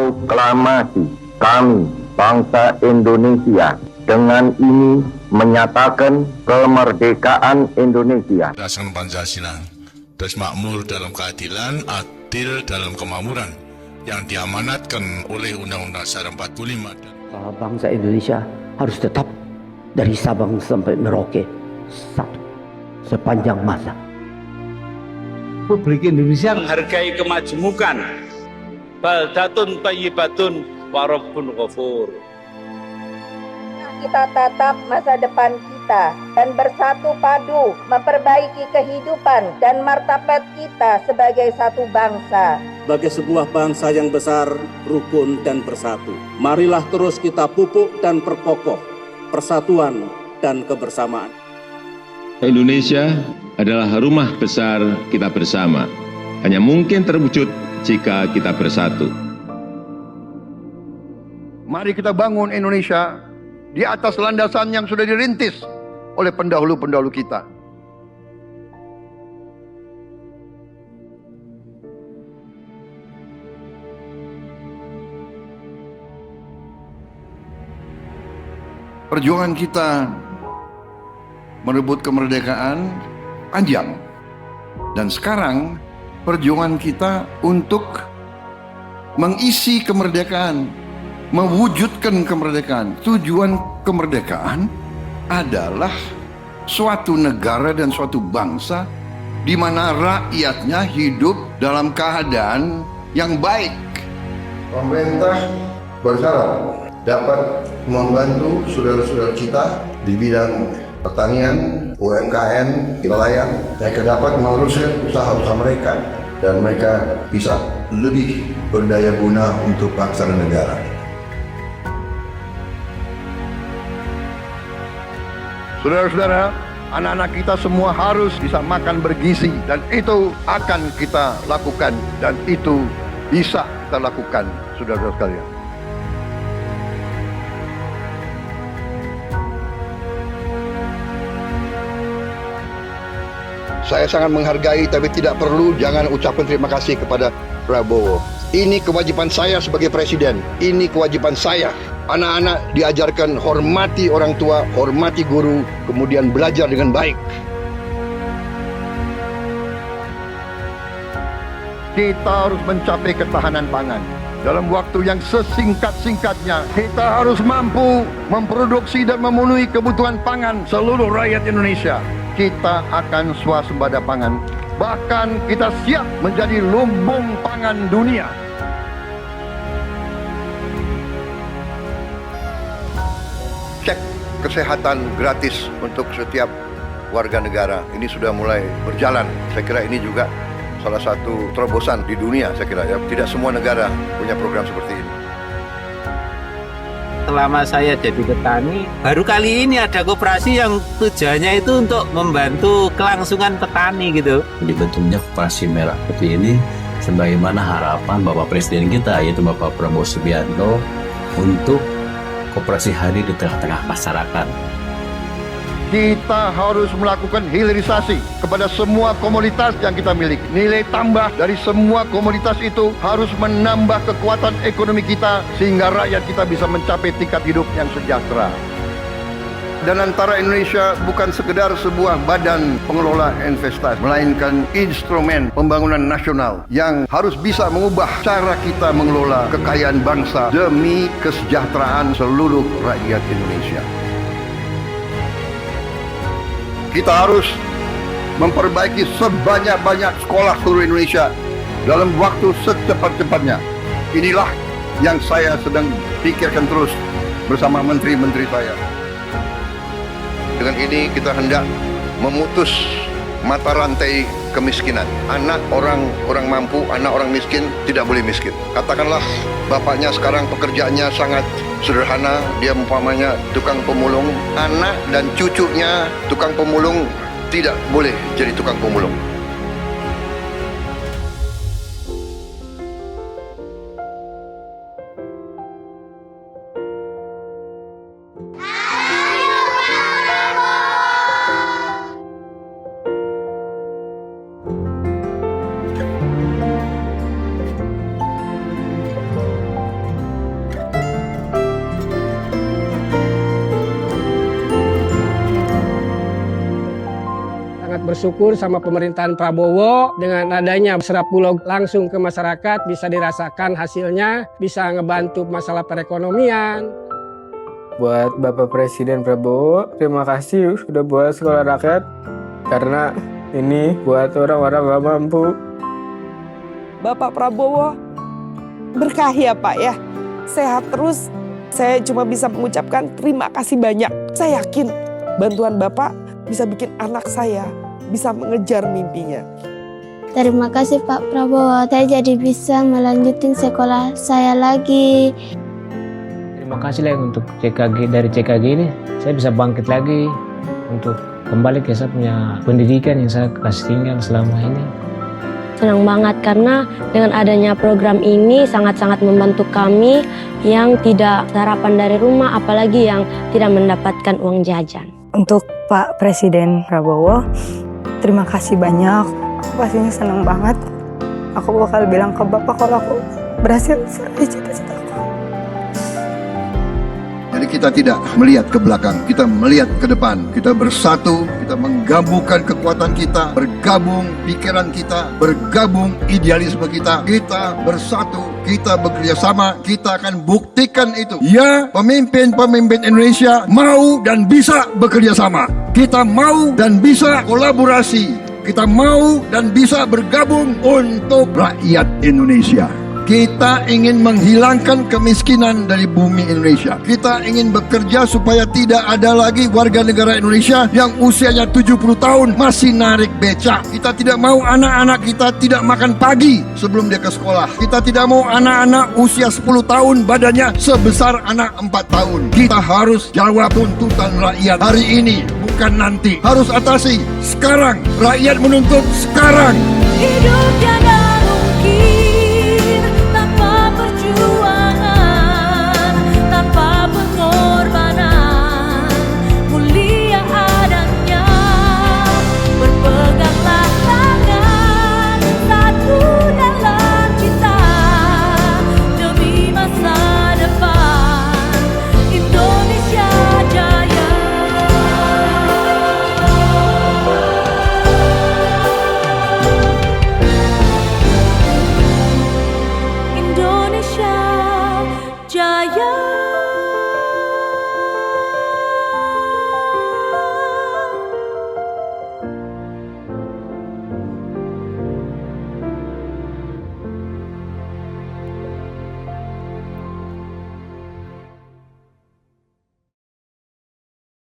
Proklamasi kami, bangsa Indonesia, dengan ini menyatakan kemerdekaan Indonesia. Berdasarkan Pancasila, terus makmur dalam keadilan, adil dalam kemakmuran, yang diamanatkan oleh Undang-Undang Dasar 45. Bangsa Indonesia harus tetap dari Sabang sampai Merauke satu sepanjang masa. Republik Indonesia menghargai kemajemukan, baldatun thayyibatun wa rabbun ghafur. Kita tatap masa depan kita dan bersatu padu memperbaiki kehidupan dan martabat kita sebagai satu bangsa. Sebagai sebuah bangsa yang besar, rukun dan bersatu. Marilah terus kita pupuk dan perkokoh persatuan dan kebersamaan. Indonesia adalah rumah besar kita bersama. Hanya mungkin terwujud jika kita bersatu. Mari kita bangun Indonesia di atas landasan yang sudah dirintis oleh pendahulu-pendahulu kita. Perjuangan kita merebut kemerdekaan panjang. Dan sekarang perjuangan kita untuk mengisi kemerdekaan, mewujudkan kemerdekaan. Tujuan kemerdekaan adalah suatu negara dan suatu bangsa di mana rakyatnya hidup dalam keadaan yang baik. Pemerintah bersyarat dapat membantu saudara-saudara kita di bidang pertanian, UMKM, nelayan. Mereka dapat meneruskan usaha-usaha mereka dan mereka bisa lebih berdaya guna untuk bangsa dan negara. Saudara-saudara, anak-anak kita semua harus bisa makan bergizi dan itu akan kita lakukan dan itu bisa kita lakukan, saudara-saudara sekalian. Saya sangat menghargai tapi tidak perlu jangan ucapkan terima kasih kepada Prabowo. Ini kewajiban saya sebagai presiden. Ini kewajiban saya. Anak-anak diajarkan hormati orang tua, hormati guru, kemudian belajar dengan baik. Kita harus mencapai ketahanan pangan. Dalam waktu yang sesingkat-singkatnya, kita harus mampu memproduksi dan memenuhi kebutuhan pangan seluruh rakyat Indonesia. Kita akan swasembada pangan. Bahkan kita siap menjadi lumbung pangan dunia. Cek kesehatan gratis untuk setiap warga negara. Ini sudah mulai berjalan. Saya kira ini juga salah satu terobosan di dunia, saya kira ya. Tidak semua negara punya program seperti ini. Selama saya jadi petani, baru kali ini ada koperasi yang tujuannya itu untuk membantu kelangsungan petani gitu. Dibentuknya koperasi merah putih ini sebagaimana harapan Bapak Presiden kita, yaitu Bapak Prabowo Subianto, untuk koperasi hadir di tengah-tengah masyarakat. Kita harus melakukan hilirisasi kepada semua komoditas yang kita miliki. Nilai tambah dari semua komoditas itu harus menambah kekuatan ekonomi kita sehingga rakyat kita bisa mencapai tingkat hidup yang sejahtera. Dan antara Indonesia bukan sekedar sebuah badan pengelola investasi, melainkan instrumen pembangunan nasional yang harus bisa mengubah cara kita mengelola kekayaan bangsa demi kesejahteraan seluruh rakyat Indonesia. Kita harus memperbaiki sebanyak-banyak sekolah seluruh Indonesia dalam waktu secepat-cepatnya. Inilah yang saya sedang pikirkan terus bersama menteri-menteri saya. Dengan ini kita hendak memutus mata rantai kemiskinan. Anak orang mampu, anak orang miskin tidak boleh miskin. Katakanlah bapaknya sekarang pekerjaannya sangat sederhana, dia umpamanya tukang pemulung, anak dan cucunya tukang pemulung tidak boleh jadi tukang pemulung. bersyukur sama pemerintahan Prabowo dengan adanya Serap Pulau langsung ke masyarakat, bisa dirasakan hasilnya, bisa ngebantu masalah perekonomian. Buat Bapak Presiden Prabowo, terima kasih sudah buat sekolah rakyat, karena ini buat orang-orang gak mampu. Bapak Prabowo, berkah ya Pak ya, sehat terus. Saya cuma bisa mengucapkan terima kasih banyak. Saya yakin bantuan Bapak bisa bikin anak saya bisa mengejar mimpinya. Terima kasih Pak Prabowo, saya jadi bisa melanjutin sekolah saya lagi. Terima kasih lah untuk CKG, dari CKG ini saya bisa bangkit lagi untuk kembali ke saya punya pendidikan yang saya kasih tinggal selama ini. Senang banget karena dengan adanya program ini sangat-sangat membantu kami yang tidak sarapan dari rumah, apalagi yang tidak mendapatkan uang jajan. Untuk Pak Presiden Prabowo, terima kasih banyak. Aku pastinya senang banget. Aku bakal bilang ke Bapak kalau aku berhasil meraih cita-citaku. Jadi kita tidak melihat ke belakang, kita melihat ke depan. Kita bersatu, kita menggabungkan kekuatan kita, bergabung pikiran kita, bergabung idealisme kita. Kita bersatu, kita bekerja sama, kita akan buktikan itu. Ya, pemimpin-pemimpin Indonesia mau dan bisa bekerja sama. Kita mau dan bisa kolaborasi. Kita mau dan bisa bergabung untuk rakyat Indonesia. Kita ingin menghilangkan kemiskinan dari bumi Indonesia. Kita ingin bekerja supaya tidak ada lagi warga negara Indonesia yang usianya 70 tahun masih narik becak. Kita tidak mau anak-anak kita tidak makan pagi sebelum dia ke sekolah. Kita tidak mau anak-anak usia 10 tahun badannya sebesar anak 4 tahun. Kita harus jawab tuntutan rakyat hari ini, bukan nanti. Harus atasi sekarang. Rakyat menuntut sekarang. Hidup yang